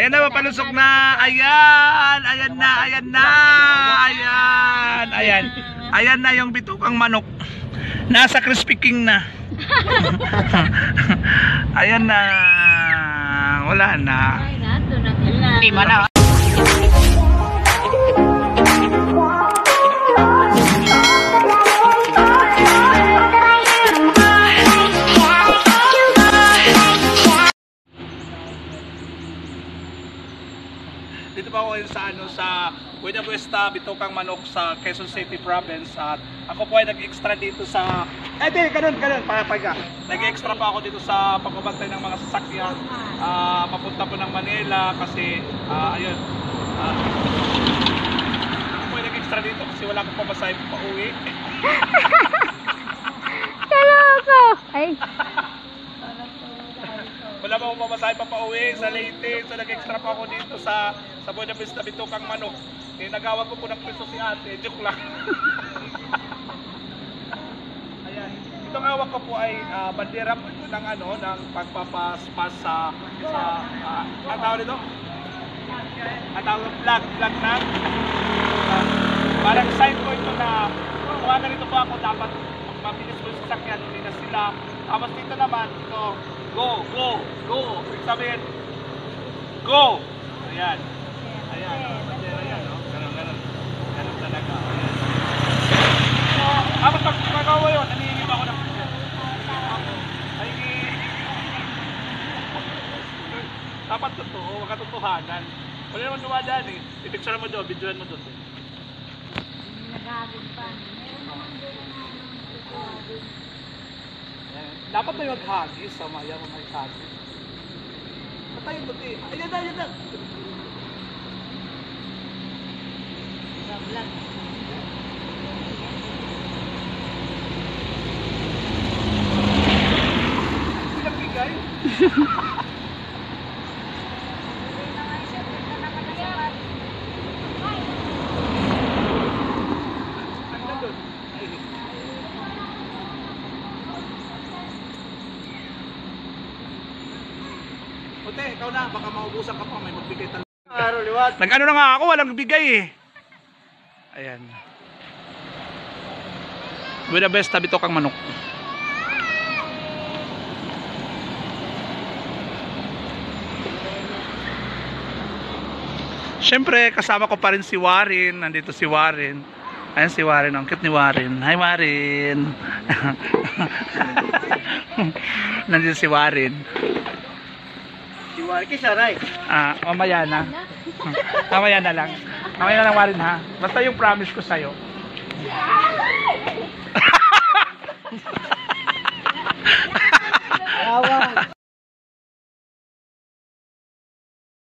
Ayan na, mapalusok na. Ayan. Ayan na, ayan na. Ayan. Ayan. Ayan na yung bitukang manok. Nasa Crispy King na. Ayan na. Wala na. Lima na. Dito pa ako sa Buena Vista, Bitukang Manok sa Quezon City Province, at ako po ay nag-extra dito sa ganun, papaga. Nag-extra pa ako dito sa pagbabantay ng mga sasakyan papunta po ng Manila kasi ayun. Ako ay nag-extra dito kasi wala akong pamasahe pa uwi. Kaloko! Ay. Wala pa akong pamasahe pa pauwi sa Leyte, so nag-extra pa ako dito sa Buena Vista, Bitukang Manok. Nagawag ko po ng piso si ate, joke lang. Ayan. Itong hawak ko po ay bandera po ito ng ng pagpapaspas sa ang tawag nito? Ang tawag flag na. Parang sign ko ito na kung ganito po ako dapat mabilis ko sa sakyan, hindi na sila. Tapos dito naman, ito, go. Ibig sabihin, go! Ayan. Ayan. Ayan. Ganun talaga. Ayan. So, kapag pagkagawa yun, nanihingin ako ng picture. Dapat totoo, makatotohanan. Wala naman dumadaan eh. I-picture mo doon, videoan mo doon. Nagagod pa. Dapat may maghagis sa maya mga maghagis. Patay yung buti. Ayan na. Vlog. Pinagbigay. Ote, ikaw na, baka maubusan ka pa, may magbigay talaga. Nag-ano na nga ako, walang bigay eh. Ayan. Buena Vista, Bitukang Manok. Siyempre, kasama ko pa rin si Warren. Nandito si Warren. Ayan si Warren, ang cute ni Warren. Hi Warren. Nandito si Warren. Mamaya na. Mamaya na lang. Mamaya na lang, Warren, ha? Basta yung promise ko sa'yo.